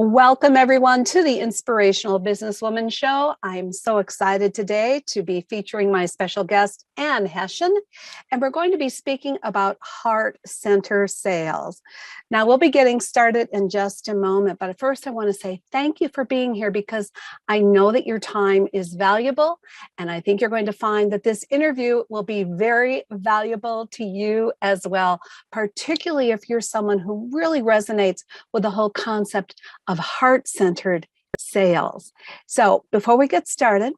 Welcome, everyone, to the Inspirational Businesswoman Show. I'm so excited today to be featuring my special guest, Ann Hession, and we're going to be speaking about heart center sales. Now, we'll be getting started in just a moment, but first I want to say thank you for being here because I know that your time is valuable, and I think you're going to find that this interview will be very valuable to you as well, particularly if you're someone who really resonates with the whole concept of heart-centered sales. So before we get started,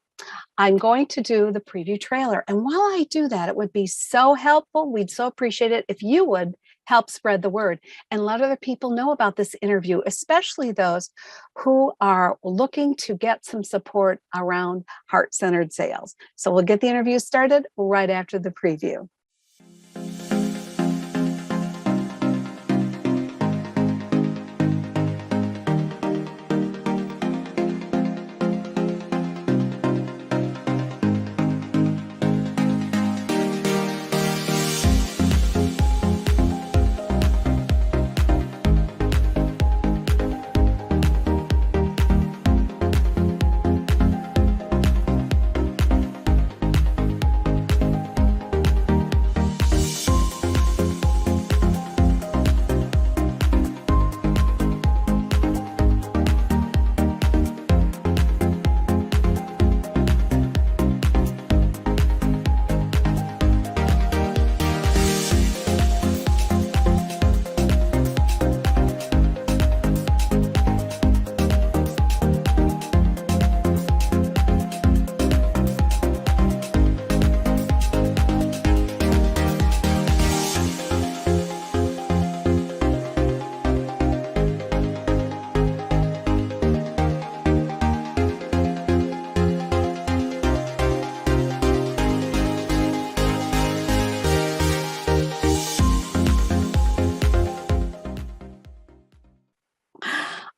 I'm going to do the preview trailer. And while I do that, it would be so helpful. We'd so appreciate it if you would help spread the word and let other people know about this interview, especially those who are looking to get some support around heart-centered sales. So we'll get the interview started right after the preview.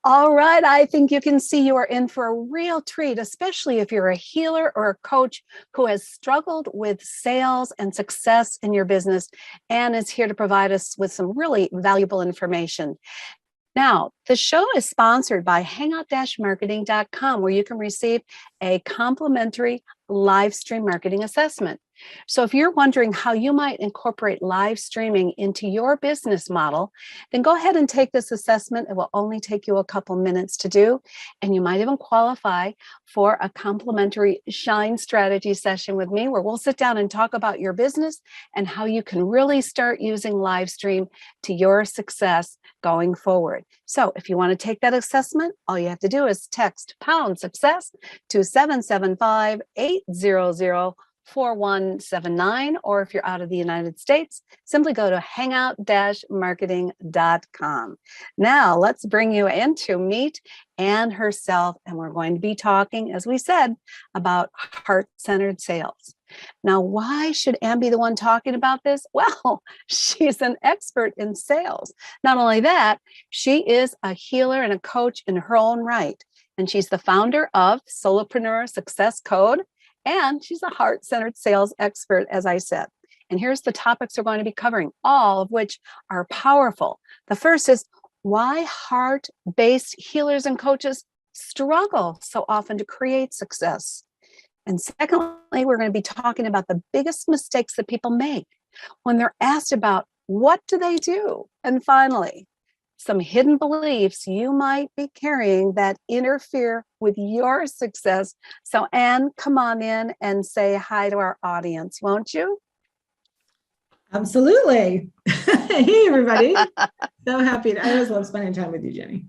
All right, I think you can see you are in for a real treat, especially if you're a healer or a coach who has struggled with sales and success in your business and is here to provide us with some really valuable information. Now, the show is sponsored by hangout-marketing.com, where you can receive a complimentary live stream marketing assessment. So if you're wondering how you might incorporate live streaming into your business model, then go ahead and take this assessment. It will only take you a couple minutes to do, and you might even qualify for a complimentary Shine strategy session with me, where we'll sit down and talk about your business and how you can really start using live stream to your success going forward. So if you want to take that assessment, all you have to do is text #success to 775-800-4179, or if you're out of the United States, simply go to hangout-marketing.com. Now, let's bring you in to meet Ann herself, and we're going to be talking, as we said, about heart-centered sales. Now, why should Ann be the one talking about this? Well, she's an expert in sales. Not only that, she is a healer and a coach in her own right, and she's the founder of Soulpreneur Success Code, and she's a heart-centered sales expert, as I said. And here's the topics we're going to be covering, all of which are powerful. The first is why heart-based healers and coaches struggle so often to create success. And secondly, we're going to be talking about the biggest mistakes that people make when they're asked about what do they do. And finally, some hidden beliefs you might be carrying that interfere with your success. So Ann, come on in and say hi to our audience, won't you? Absolutely. Hey, everybody. So happy. I always love spending time with you, Jenny.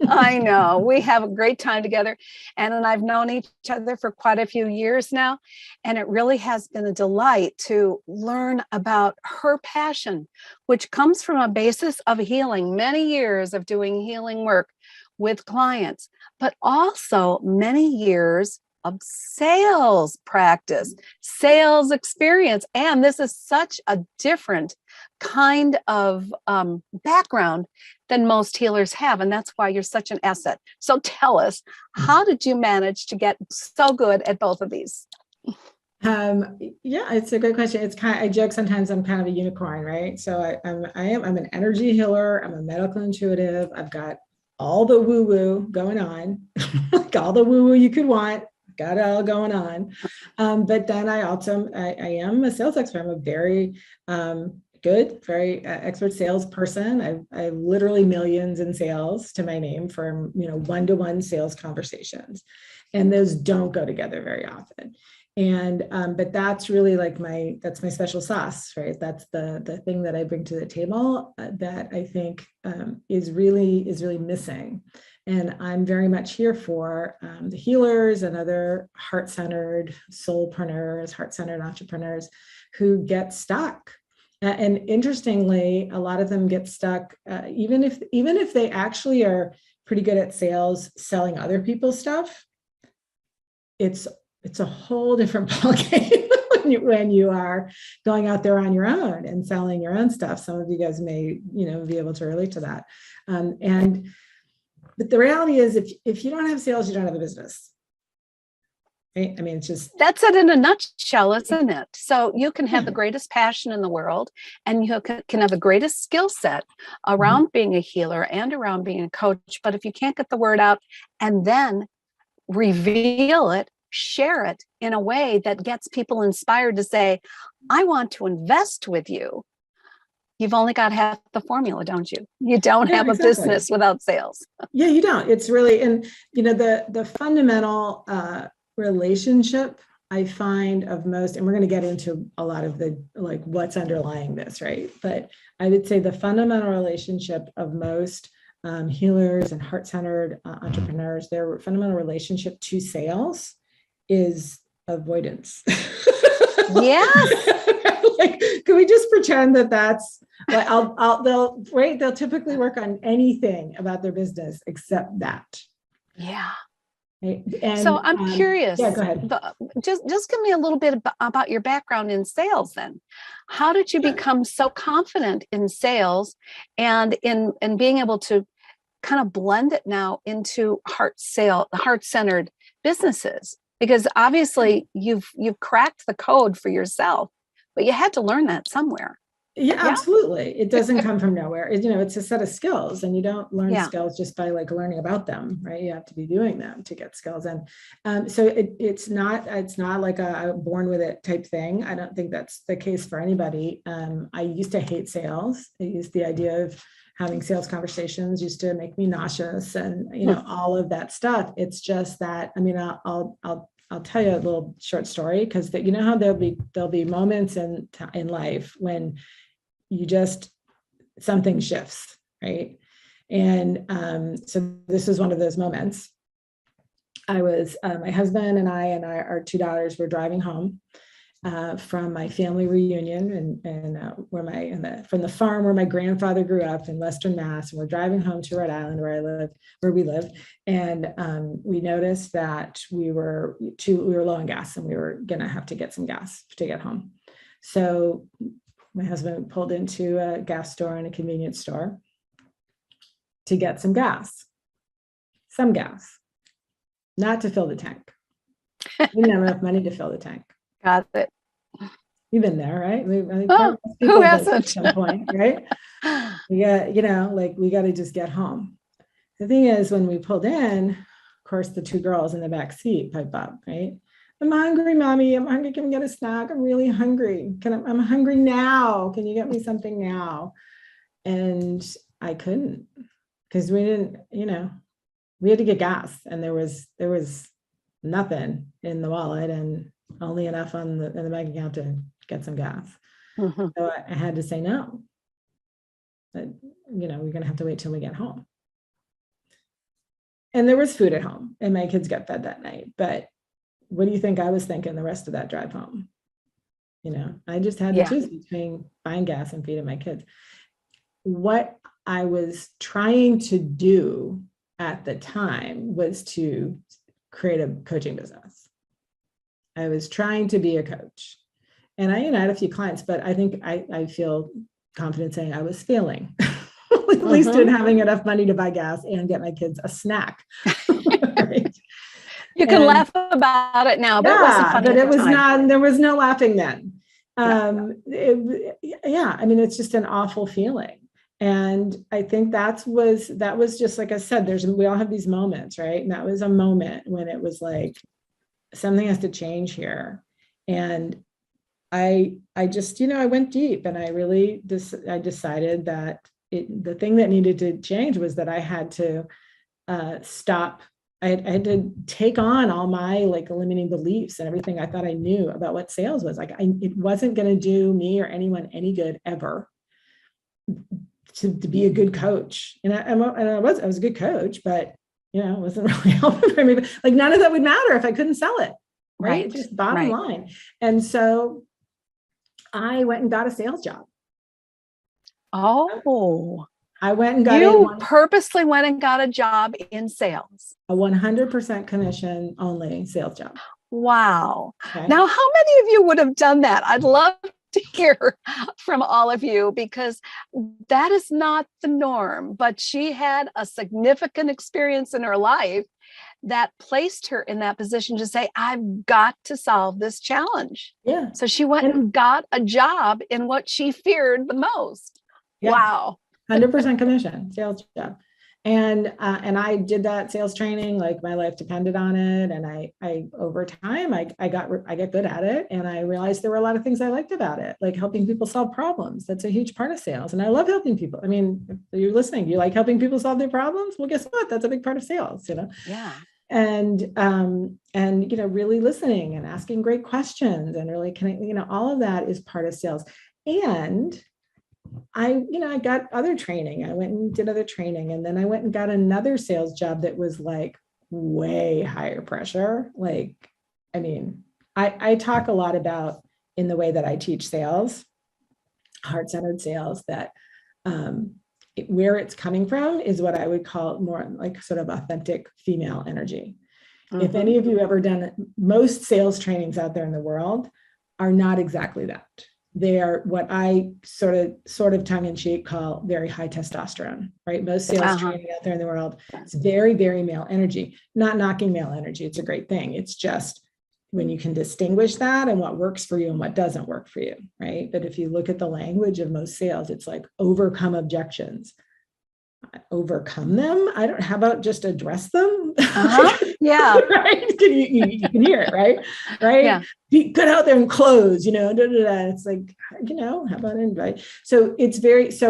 I know. We have a great time together. Ann and I've known each other for quite a few years now, and it really has been a delight to learn about her passion, which comes from a basis of healing, many years of doing healing work with clients, but also many years of sales practice, sales experience. And this is such a different kind of background than most healers have. And that's why you're such an asset. So tell us, how did you manage to get so good at both of these? Yeah, it's a great question. It's I joke sometimes I'm kind of a unicorn, right? So I'm an energy healer. I'm a medical intuitive. I've got all the woo-woo going on, like all the woo-woo you could want, got it all going on. But then I am a sales expert. I'm a very good, very expert salesperson. I literally millions in sales to my name from, one-to-one sales conversations. And those don't go together very often. And, but that's really like that's my special sauce, right? That's the thing that I bring to the table that I think is really missing. And I'm very much here for the healers and other heart-centered soulpreneurs, heart-centered entrepreneurs who get stuck. And interestingly, a lot of them get stuck, even if they actually are pretty good at sales, selling other people's stuff. It's a whole different ballgame when you are going out there on your own and selling your own stuff. Some of you guys may, be able to relate to that. But the reality is, if you don't have sales, you don't have a business. Right? I mean, it's just, that's it in a nutshell, isn't it? So you can have the greatest passion in the world, and you can have the greatest skill set around being a healer and around being a coach. But if you can't get the word out and then reveal it, share it in a way that gets people inspired to say, I want to invest with you, you've only got half the formula, don't you? You don't have a business without sales. Yeah, you don't. It's really, and the fundamental relationship I find of most, and we're going to get into a lot of the what's underlying this, right? But I would say the fundamental relationship of most healers and heart-centered entrepreneurs, their fundamental relationship to sales is avoidance. Yes. Can we just pretend that that's they'll typically work on anything about their business except that. Yeah. And, so I'm curious. Yeah, go ahead. Just give me a little bit about your background in sales then. How did you become so confident in sales and in being able to kind of blend it now into heart-centered businesses? Because obviously you've cracked the code for yourself, but you had to learn that somewhere. Yeah, absolutely. It doesn't come from nowhere. It's a set of skills, and you don't learn skills just by learning about them, right? You have to be doing them to get skills. And so it's not like a born with it type thing. I don't think that's the case for anybody. I used to hate sales. The idea of having sales conversations used to make me nauseous, and all of that stuff. It's just that, I'll tell you a little short story, because how there'll be moments in life when something shifts, right? And so this is one of those moments. I was my husband and our two daughters were driving home from my family reunion and from the farm where my grandfather grew up in Western Mass, and we're driving home to Rhode Island where we live, and we noticed that we were low on gas, and we were gonna have to get some gas to get home. So my husband pulled into a gas store and a convenience store to get some gas, not to fill the tank. We didn't have enough money to fill the tank. Got it. You've been there, right? Who hasn't? At some point, right? Yeah, we got to just get home. The thing is, when we pulled in, of course, the two girls in the back seat pipe up, right? I'm hungry, mommy. I'm hungry. Can we get a snack? I'm really hungry. I'm hungry now. Can you get me something now? And I couldn't, because we didn't, we had to get gas, and there was nothing in the wallet, and only enough in the bank account to get some gas. So I had to say no. But, we're going to have to wait till we get home. And there was food at home, and my kids got fed that night. But what do you think I was thinking the rest of that drive home? I just had to choose between buying gas and feeding my kids. What I was trying to do at the time was to create a coaching business. I was trying to be a coach, and I had a few clients, but I think I feel confident saying I was failing, at least in having enough money to buy gas and get my kids a snack. Right? You can laugh about it now, but it wasn't funny. But it was not. There was no laughing then. It's just an awful feeling. And I think that was just, like I said, we all have these moments, right? And that was a moment when it was like, something has to change here. And I just, I went deep, and I really I decided that the thing that needed to change was that I had to stop. I had to take on all my like limiting beliefs and everything I thought I knew about what sales was. Like it wasn't going to do me or anyone any good ever to be a good coach. And I was a good coach, but it wasn't really helping for me. But like none of that would matter if I couldn't sell it. Right. Just bottom line. And so I went and got a sales job. Oh, I went and got you purposely went and got a job in sales. A 100% commission only sales job. Wow. Okay. Now, how many of you would have done that? I'd love to hear from all of you, because that is not the norm. But she had a significant experience in her life that placed her in that position to say, I've got to solve this challenge. Yeah. So she went and got a job in what she feared the most. Yeah. Wow. 100% commission sales job. And I did that sales training, like my life depended on it. And I over time, I got good at it. And I realized there were a lot of things I liked about it, like helping people solve problems. That's a huge part of sales. And I love helping people. I mean, if you're listening, you like helping people solve their problems? Well, guess what? That's a big part of sales, Yeah. And really listening and asking great questions and really connecting, all of that is part of sales. And I got other training. I went and did other training, and then I went and got another sales job that was like way higher pressure. Like, I mean, I talk a lot about in the way that I teach sales, heart-centered sales, that where it's coming from is what I would call more like sort of authentic female energy. Mm-hmm. If any of you ever done it, most sales trainings out there in the world are not exactly that. They are what I sort of tongue in cheek call very high testosterone, right? Most sales training out there in the world is very, very male energy. Not knocking male energy. It's a great thing. It's just when you can distinguish that and what works for you and what doesn't work for you, right? But if you look at the language of most sales, it's like overcome objections. Overcome them? how about just address them? Yeah. Right? You can hear it, right? Right? Yeah. Be good out there and close, It's like, how about invite? So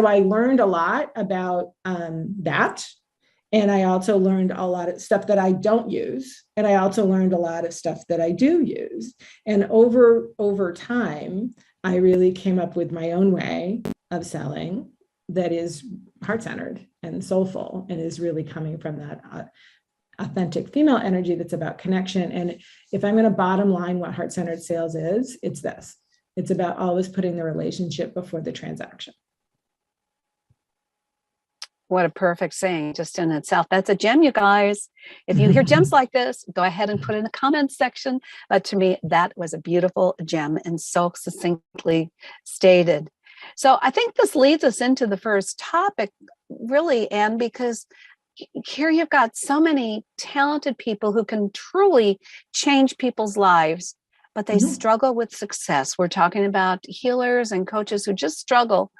I learned a lot about that. And I also learned a lot of stuff that I don't use. And I also learned a lot of stuff that I do use. And over time, I really came up with my own way of selling that is heart-centered and soulful, and is really coming from that authentic female energy that's about connection. And if I'm going to bottom line what heart-centered sales is, it's this. It's about always putting the relationship before the transaction. What a perfect saying just in itself. That's a gem, you guys. If you hear gems like this, go ahead and put it in the comments section. But to me, that was a beautiful gem and so succinctly stated. So I think this leads us into the first topic, really, Ann, because here you've got so many talented people who can truly change people's lives, but they struggle with success. We're talking about healers and coaches who just struggle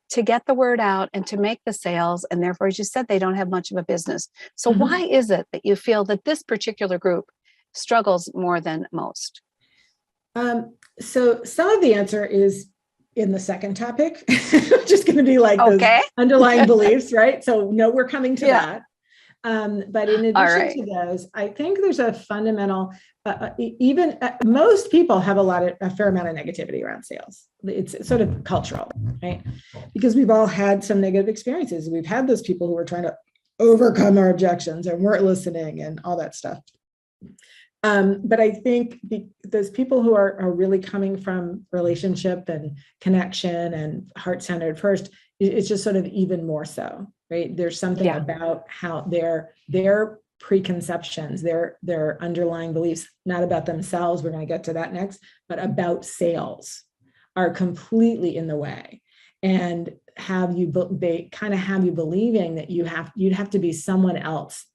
to get the word out and to make the sales. And therefore, as you said, they don't have much of a business. So why is it that you feel that this particular group struggles more than most? So some of the answer is in the second topic, which is going to be like those underlying beliefs, right? So no, we're coming to that. But in addition to those, I think there's a fundamental, most people have a fair amount of negativity around sales. It's sort of cultural, right? Because we've all had some negative experiences. We've had those people who were trying to overcome our objections and weren't listening and all that stuff. But I think those people who are really coming from relationship and connection and heart-centered first, it's just sort of even more so, right? There's something about how their preconceptions, their underlying beliefs, not about themselves, we're going to get to that next, but about sales are completely in the way. And they kind of have you believing that you'd have to be someone else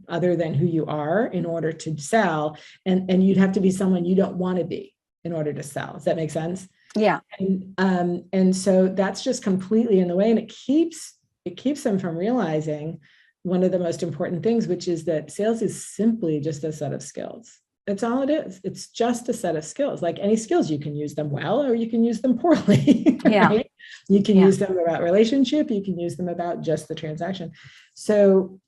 other than who you are in order to sell. And you'd have to be someone you don't want to be in order to sell. Does that make sense? Yeah. And so that's just completely in the way, and it keeps them from realizing one of the most important things, which is that sales is simply just a set of skills. That's all it is. It's just a set of skills. Like any skills, you can use them well or you can use them poorly. Yeah. Right? You can Yeah. use them about relationship. You can use them about just the transaction. So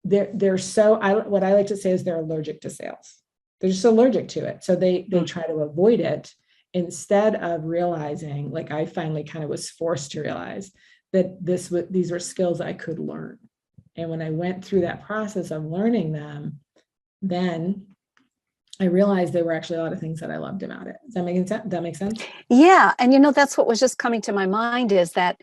they're so, what I like to say is they're allergic to sales. They're just allergic to it. So they try to avoid it instead of realizing, like I finally kind of was forced to realize that these were skills I could learn. And when I went through that process of learning them, then I realized there were actually a lot of things that I loved about it. Does that make sense? Yeah. And that's what was just coming to my mind, is that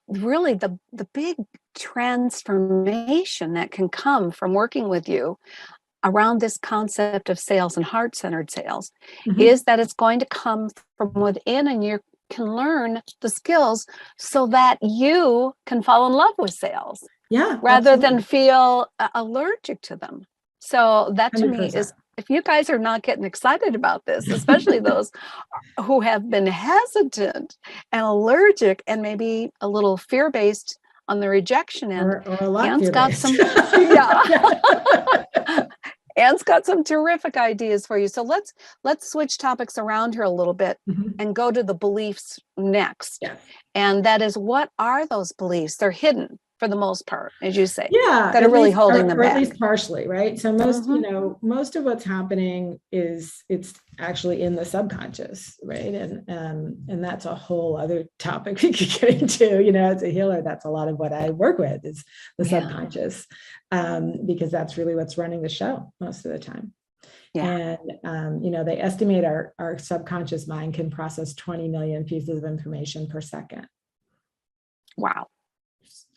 really the big transformation that can come from working with you around this concept of sales and heart-centered sales is that it's going to come from within, and you can learn the skills so that you can fall in love with sales, Yeah, rather absolutely. than feel allergic to them. So that to me 100%. is, if you guys are not getting excited about this, especially those who have been hesitant and allergic and maybe a little fear-based on the rejection end, Or a lot Ann's got fear-based. some, yeah. Ann's got some terrific ideas for you. So let's switch topics around here a little bit and go to the beliefs next. Yes. And that is, what are those beliefs? They're hidden for the most part, as you say, Yeah, that are really holding them or at back. least partially, right? So most of what's happening is it's actually in the subconscious, right? And that's a whole other topic we could get into. As a healer, that's a lot of what I work with, is the subconscious, because that's really what's running the show most of the time. Yeah. And they estimate our subconscious mind can process 20 million pieces of information per second. Wow.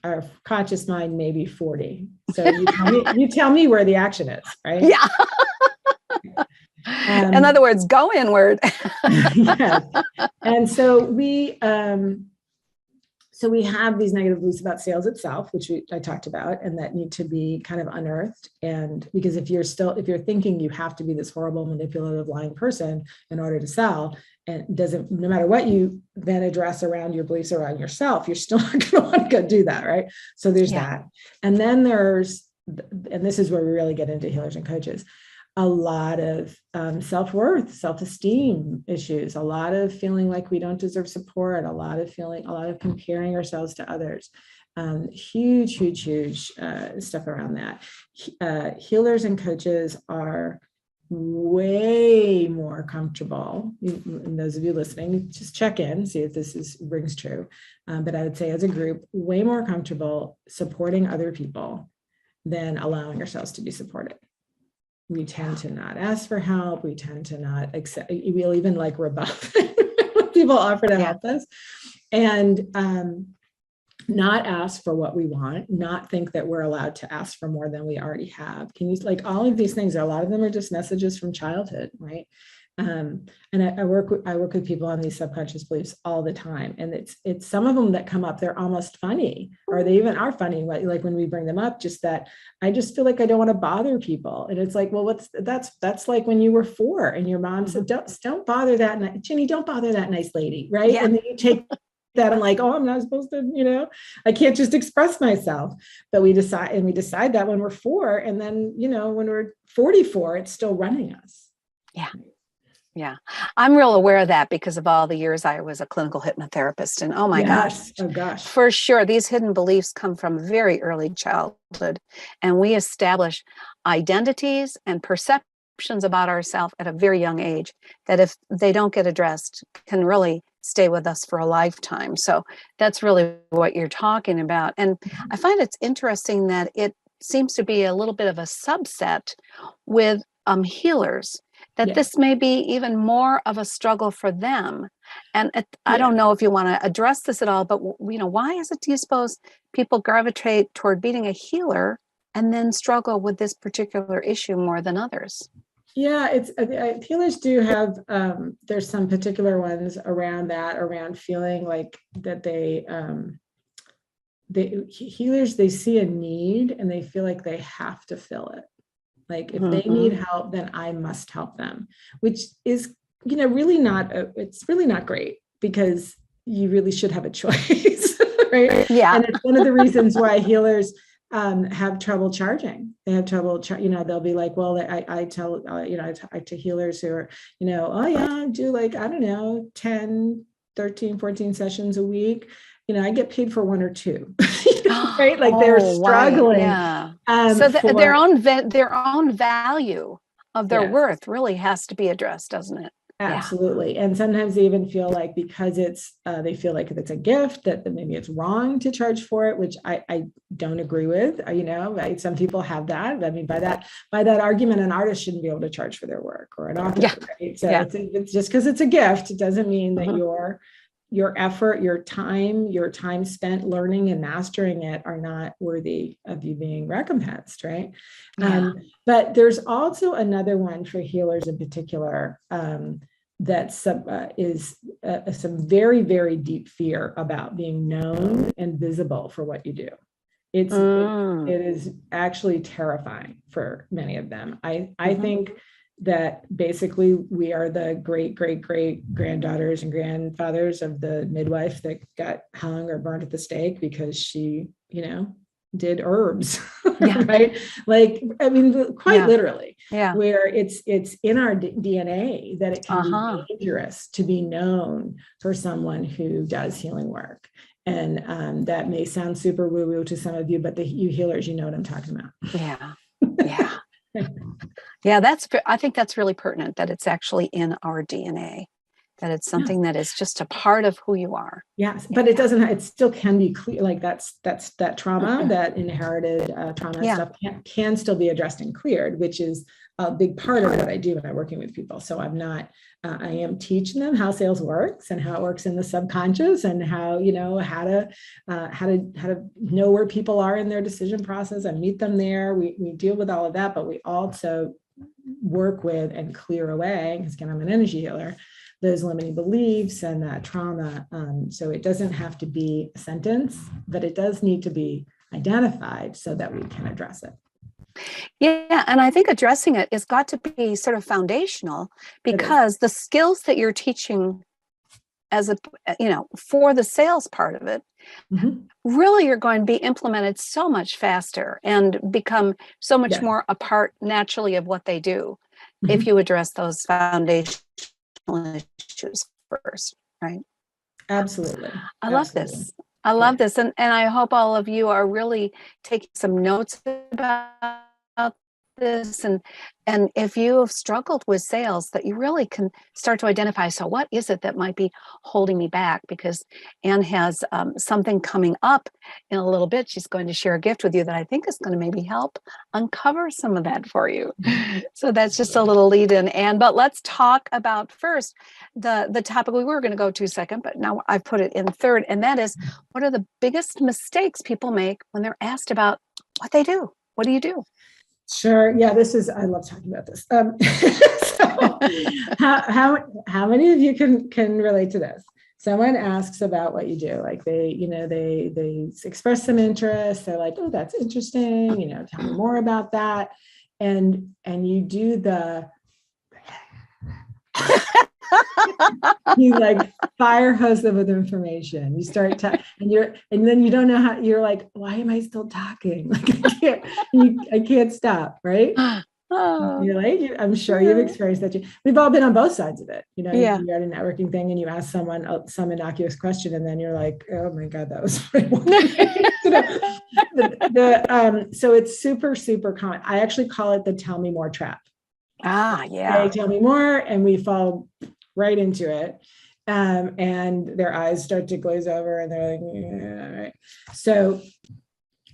Our conscious mind, maybe 40. So you tell me where the action is, right? Yeah. In other words, go inward. Yes. And so we have these negative beliefs about sales itself, which I talked about, and that need to be kind of unearthed. And because if you're thinking you have to be this horrible, manipulative, lying person in order to sell, and no matter what you then address around your beliefs around yourself, you're still not going to want to go do that, right? So there's that. And then and this is where we really get into healers and coaches, a lot of self-worth, self-esteem issues, a lot of feeling like we don't deserve support, a lot of comparing ourselves to others. Huge stuff around that. Healers and coaches are way more comfortable. And those of you listening, just check in, see if this rings true. But I would say, as a group, way more comfortable supporting other people than allowing ourselves to be supported. We tend to not ask for help. We tend to not accept. We'll even rebuff when people offer to help us, and not ask for what we want. Not think that we're allowed to ask for more than we already have. Can you all of these things? A lot of them are just messages from childhood, right? And I work with people on these subconscious beliefs all the time, and it's some of them that come up. They're almost funny, or they even are funny. Like when we bring them up, just that I just feel like I don't want to bother people, and it's like, well, that's like when you were 4 and your mom said, don't bother that, Ginny, don't bother that nice lady, right? Yeah. And then you take that, I'm like, oh, I'm not supposed to, I can't just express myself. But we decide that when we're 4, and then when we're 44, it's still running us. Yeah. Yeah, I'm real aware of that because of all the years I was a clinical hypnotherapist. And oh my gosh, for sure, these hidden beliefs come from very early childhood. And we establish identities and perceptions about ourselves at a very young age that, if they don't get addressed, can really stay with us for a lifetime. So that's really what you're talking about. And I find it's interesting that it seems to be a little bit of a subset with healers, that this may be even more of a struggle for them. And I don't know if you want to address this at all, but why is it, do you suppose, people gravitate toward being a healer and then struggle with this particular issue more than others? Yeah, healers do have, there's some particular ones around feeling like that healers, they see a need and they feel like they have to fill it. Like if they need help, then I must help them, which is really not, it's really not great, because you really should have a choice, right? Yeah. And it's one of the reasons why healers have trouble charging. They have trouble, they'll be like, well, I tell, I talk to healers who are, oh yeah, I do like, I don't know, 10, 13, 14 sessions a week. I get paid for one or two, right? Like they're struggling. Right. Yeah. So their own value of their worth really has to be addressed, doesn't it? Absolutely. Yeah. And sometimes they even feel like, because they feel like if it's a gift, that maybe it's wrong to charge for it, which I don't agree with. Some people have that. I mean, by that argument, an artist shouldn't be able to charge for their work, or an author. Right? So it's just because it's a gift, it doesn't mean that your effort, your time spent learning and mastering it are not worthy of you being recompensed, right? Yeah. But there's also another one for healers in particular, that is some very, very deep fear about being known and visible for what you do. It is actually terrifying for many of them. I think that basically we are the great granddaughters and grandfathers of the midwife that got hung or burnt at the stake because she, did herbs, right? Like, I mean, quite literally, where it's in our DNA that it can be dangerous to be known for someone who does healing work. And that may sound super woo-woo to some of you, but you healers, you know what I'm talking about. Yeah. Yeah. Yeah, I think that's really pertinent, that it's actually in our DNA, that it's something that is just a part of who you are. Yes, but it still can be clear, like that trauma, that inherited trauma and stuff can still be addressed and cleared, which is a big part of what I do when I'm working with people. So I am teaching them how sales works and how it works in the subconscious, and how to know where people are in their decision process and meet them there. We deal with all of that, but we also work with and clear away, because again, I'm an energy healer, those limiting beliefs and that trauma. So it doesn't have to be a sentence, but it does need to be identified so that we can address it. Yeah, and I think addressing it has got to be sort of foundational, because the skills that you're teaching for the sales part of it, really are going to be implemented so much faster and become so much more a part naturally of what they do if you address those foundational issues first, right? Absolutely. I love this. I love this. And I hope all of you are really taking some notes about this. And if you have struggled with sales, that you really can start to identify, so what is it that might be holding me back? Because Ann has something coming up in a little bit. She's going to share a gift with you that I think is going to maybe help uncover some of that for you. So that's just a little lead in, Ann. But let's talk about first the topic we were going to go to second, but now I've put it in third. And that is, what are the biggest mistakes people make when they're asked about what they do? What do you do? Sure. Yeah, I love talking about this. So how many of you can relate to this? Someone asks about what you do, like they express some interest. They're like, oh, that's interesting. Tell me more about that. And you do you like fire hose them with information. You start and then you don't know how. You're like, why am I still talking? Like I can't stop, right? You're like, I'm sure you've experienced that. We've all been on both sides of it. You're at a networking thing and you ask someone some innocuous question, and then you're like, oh my God, that was so it's super, super common. I actually call it the tell me more trap. They tell me more, and we fall right into it. And their eyes start to glaze over, and they're like, yeah, right. So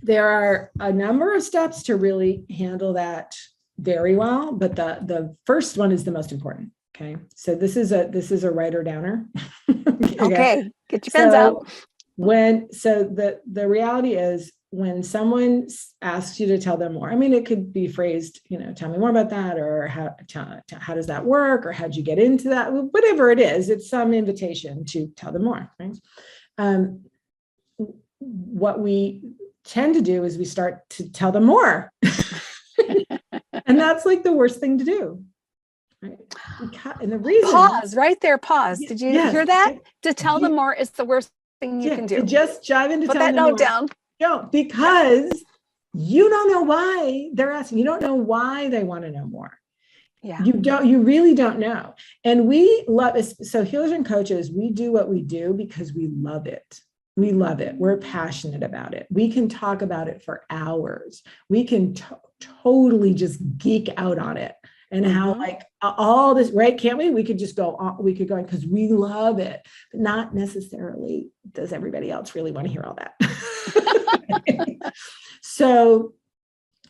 there are a number of steps to really handle that very well, but the first one is the most important. Okay. So this is a writer downer. Okay. Get your pens out. The reality is, when someone asks you to tell them more, I mean, it could be phrased, tell me more about that, or how does that work? Or how'd you get into that? Whatever it is, it's some invitation to tell them more, right? What we tend to do is we start to tell them more. And that's like the worst thing to do, right? And the reason Pause right there. Pause. Did you hear that? To tell them more is the worst thing you can do. To just dive into Put that note down. No, because you don't know why they're asking. You don't know why they want to know more. Yeah. You really don't know. And we love it. So healers and coaches, we do what we do because we love it. We love it. We're passionate about it. We can talk about it for hours. We can totally just geek out on it and how like all this, right? Can't we? We could just go on, we could go on because we love it, but not necessarily does everybody else really want to hear all that. So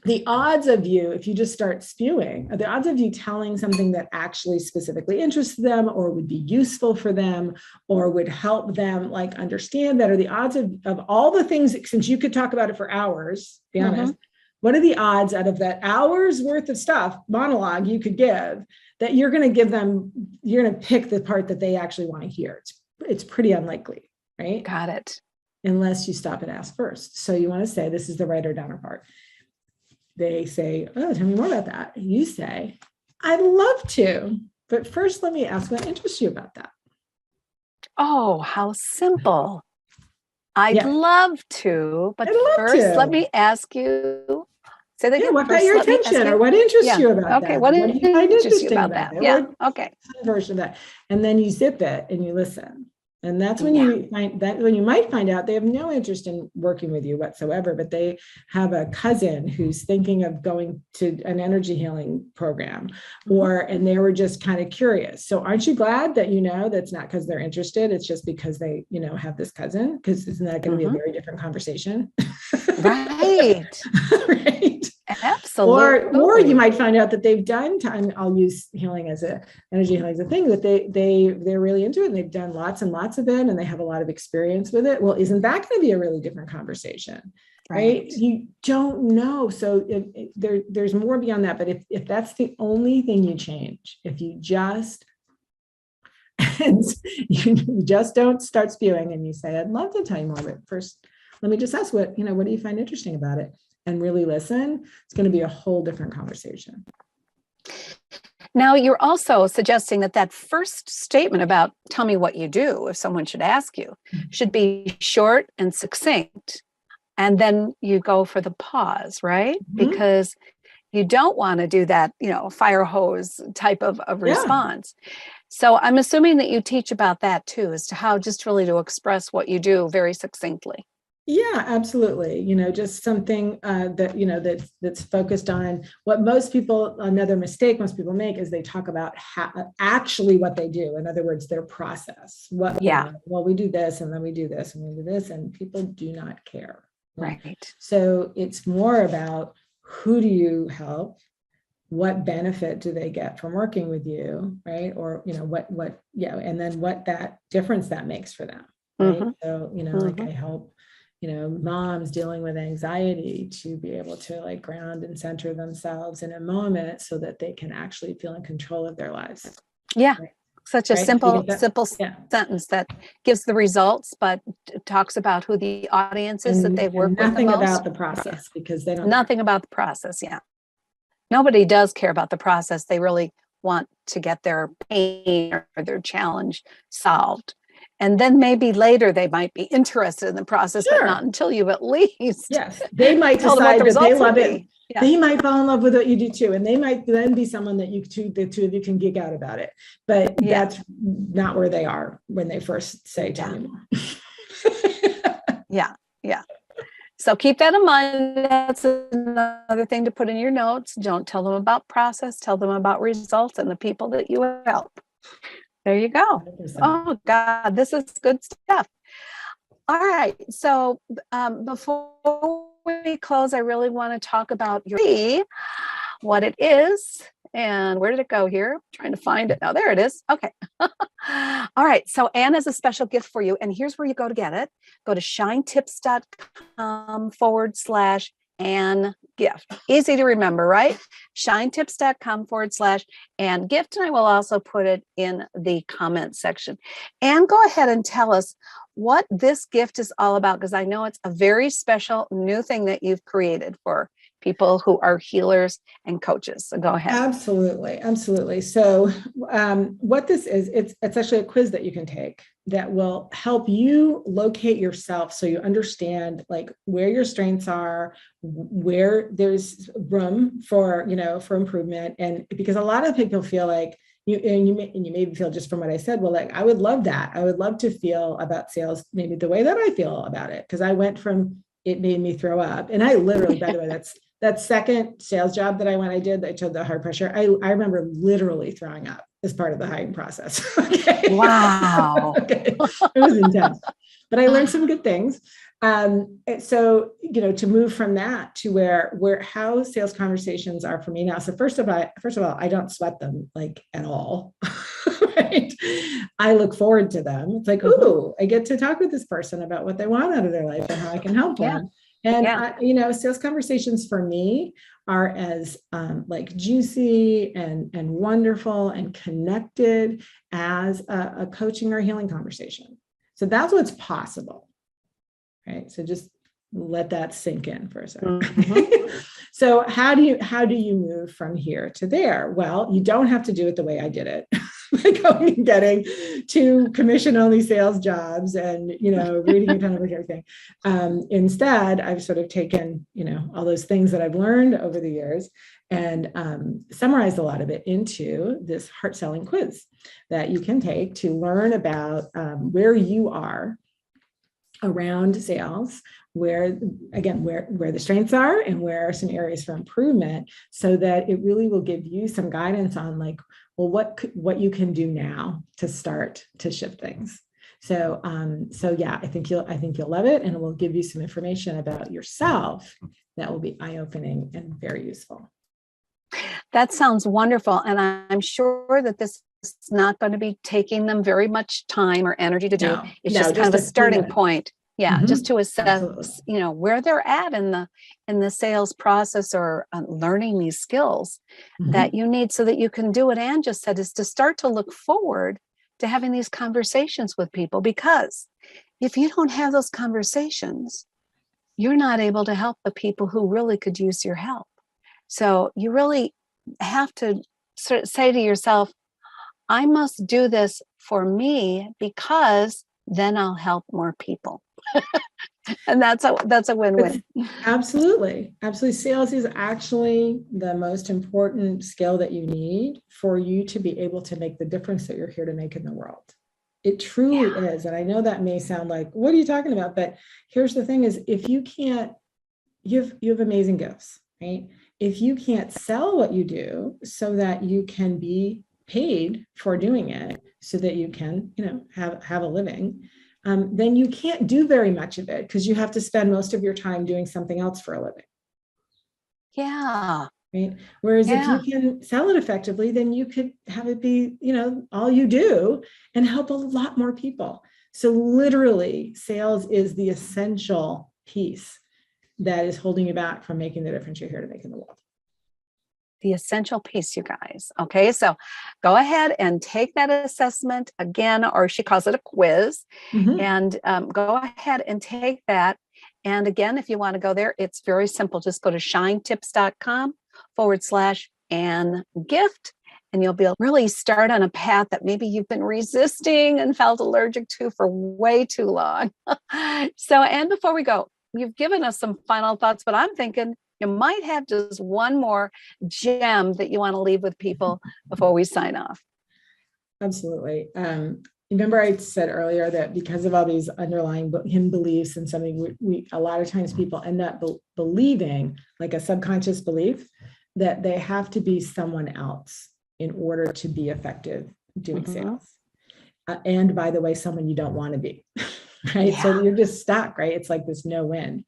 the odds of you, if you just start spewing, the odds of you telling something that actually specifically interests them or would be useful for them or would help them like understand that, or the odds of all the things, since you could talk about it for hours, be honest, what are the odds out of that hour's worth of stuff, monologue you could give, that you're going to give them, you're going to pick the part that they actually want to hear? It's pretty unlikely, right? Got it. Unless you stop and ask first. So you want to say, this is the writer downer part. They say, oh, tell me more about that. You say, I'd love to, but first let me ask what interests you about that. Oh, how simple. I'd love to, but first let me ask you. Say that again. What got your attention or what interests you about that? Okay, what do you find interesting about that? Yeah, okay. Version of that. And then you zip it and you listen. And that's when you find that, when you might find out they have no interest in working with you whatsoever, but they have a cousin who's thinking of going to an energy healing program, and they were just kind of curious. So aren't you glad that, that's not because they're interested, it's just because they, have this cousin? Because isn't that going to be a very different conversation? Right. Right. Absolutely. Or you might find out that they've done time. I'll use healing as energy healing as a thing, that they're really into it and they've done lots and lots of it and they have a lot of experience with it. Well, isn't that going to be a really different conversation? Right? You don't know. So there's more beyond that. But if that's the only thing you change, if you just you just don't start spewing and you say, I'd love to tell you more, but first let me just ask what do you find interesting about it? And really listen, it's going to be a whole different conversation. Now, you're also suggesting that first statement about tell me what you do, if someone should ask you, should be short and succinct. And then you go for the pause, right? Because you don't want to do that, fire hose type of response. So I'm assuming that you teach about that too, as to how just really to express what you do very succinctly. Yeah, absolutely. Just something that's focused on what another mistake most people make is they talk about actually what they do. In other words, their process. Well, we do this and then we do this and we do this, and people do not care. Right. So it's more about who do you help? What benefit do they get from working with you? Right. Or, and then what that difference that makes for them. Right. So, like I help moms dealing with anxiety to be able to like ground and center themselves in a moment so that they can actually feel in control of their lives. Yeah. Right? Such a simple sentence that gives the results, but talks about who the audience is that they've worked with. Nothing about the process because they don't. Nothing about the process. Yeah. Nobody does care about the process. They really want to get their pain or their challenge solved. And then maybe later they might be interested in the process, but not until you at least. Yes, they might decide that they love it. Yeah. They might fall in love with what you do too. And they might then be someone that the two of you can geek out about it. But that's not where they are when they first say, tell me more. Yeah. So keep that in mind. That's another thing to put in your notes. Don't tell them about process. Tell them about results and the people that you help. There you go. 100%. Oh, God, this is good stuff. All right. So before we close, I really want to talk about what it is. And where did it go here? I'm trying to find it. Oh, there it is. Okay. All right. So Ann has a special gift for you. And here's where you go to get it. Go to shinetips.com/Ann gift. Easy to remember, right? shinetips.com/Ann gift. And I will also put it in the comment section. And go ahead and tell us what this gift is all about, because I know it's a very special new thing that you've created for people who are healers and coaches. So go ahead. Absolutely. Absolutely. So what this is, it's actually a quiz that you can take that will help you locate yourself so you understand like where your strengths are, where there's room for, for improvement. And because a lot of people feel like you maybe feel just from what I said, well, like, I would love that. I would love to feel about sales maybe the way that I feel about it. Because I went from it made me throw up. And I literally, by the way, that second sales job that I did, I took the hard pressure. I remember literally throwing up as part of the hiring process. Okay. Wow. Okay. It was intense, but I learned some good things. So, to move from that to how sales conversations are for me now. So first of all, I don't sweat them like at all. Right. I look forward to them. It's like, ooh, I get to talk with this person about what they want out of their life and how I can help them. And, sales conversations for me are as like juicy and wonderful and connected as a coaching or healing conversation. So that's what's possible. Right. So just let that sink in for a second. Mm-hmm. So how do you move from here to there? Well, you don't have to do it the way I did it. Like going and getting 2 commission-only sales jobs and, reading a ton of everything. Instead, I've sort of taken, all those things that I've learned over the years and summarized a lot of it into this heart selling quiz that you can take to learn about where you are around sales, where the strengths are and where are some areas for improvement, so that it really will give you some guidance on like, well, what you can do now to start to shift things. So yeah, I think you'll love it, and it will give you some information about yourself that will be eye-opening and very useful. That sounds wonderful, and I'm sure that this is not going to be taking them very much time or energy to do. It's just kind of a starting point. Yeah, mm-hmm. Just to assess, where they're at in the sales process or learning these skills that you need so that you can do what Ann just said, is to start to look forward to having these conversations with people. Because if you don't have those conversations, you're not able to help the people who really could use your help. So you really have to sort of say to yourself, I must do this for me because then I'll help more people. And that's a win-win. Absolutely. Sales is actually the most important skill that you need for you to be able to make the difference that you're here to make in the world. It truly is. And I know that may sound like, what are you talking about? But here's the thing is, if you can't, you have amazing gifts, right? If you can't sell what you do so that you can be paid for doing it, so that you can, have a living, then you can't do very much of it, because you have to spend most of your time doing something else for a living. Yeah. Right. Whereas if you can sell it effectively, then you could have it be, all you do and help a lot more people. So literally, sales is the essential piece that is holding you back from making the difference you're here to make in the world. The essential piece, you guys. Okay, so go ahead and take that assessment again, or she calls it a quiz, and go ahead and take that. And again, if you want to go there, it's very simple. Just go to shinetips.com/Ann Gift, and you'll be able to really start on a path that maybe you've been resisting and felt allergic to for way too long. So, Ann, before we go, you've given us some final thoughts, but I'm thinking you might have just one more gem that you want to leave with people before we sign off. Absolutely. Remember I said earlier that because of all these underlying hidden beliefs and something, we a lot of times people end up believing, like a subconscious belief, that they have to be someone else in order to be effective doing sales. And by the way, someone you don't want to be, right? Yeah. So you're just stuck, right? It's like this no win.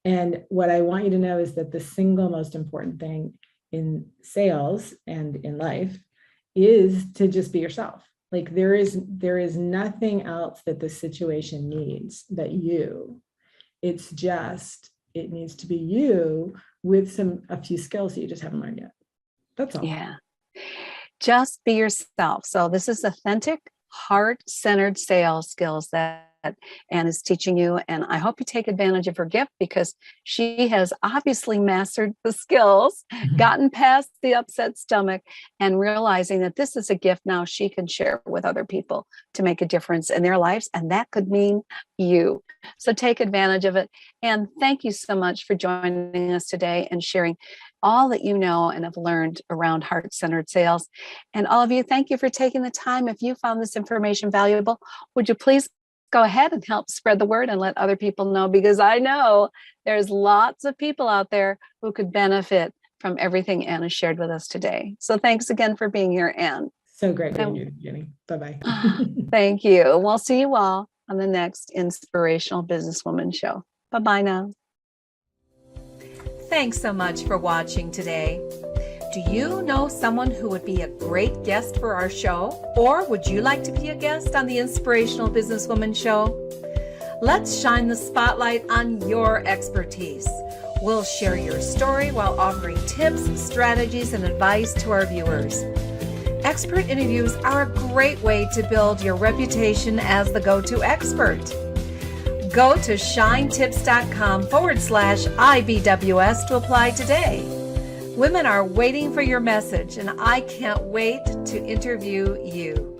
And what I want you to know is that the single most important thing in sales and in life is to just be yourself. Like there is nothing else that the situation needs but you. It needs to be you with a few skills that you just haven't learned yet. That's all. Yeah. Just be yourself. So this is authentic, heart-centered sales skills that Ann is teaching you. And I hope you take advantage of her gift, because she has obviously mastered the skills, gotten past the upset stomach, and realizing that this is a gift now she can share with other people to make a difference in their lives. And that could mean you. So take advantage of it. And thank you so much for joining us today and sharing all that you know and have learned around heart-centered sales. And all of you, thank you for taking the time. If you found this information valuable, would you please go ahead and help spread the word and let other people know, because I know there's lots of people out there who could benefit from everything Ann has shared with us today. So thanks again for being here, Ann. So great being you, Jenny. Bye-bye. Thank you. We'll see you all on the next Inspirational Businesswoman show. Bye-bye now. Thanks so much for watching today. Do you know someone who would be a great guest for our show? Or would you like to be a guest on the Inspirational Businesswoman show? Let's shine the spotlight on your expertise. We'll share your story while offering tips, strategies, and advice to our viewers. Expert interviews are a great way to build your reputation as the go-to expert. Go to shinetips.com/IBWS to apply today. Women are waiting for your message, and I can't wait to interview you.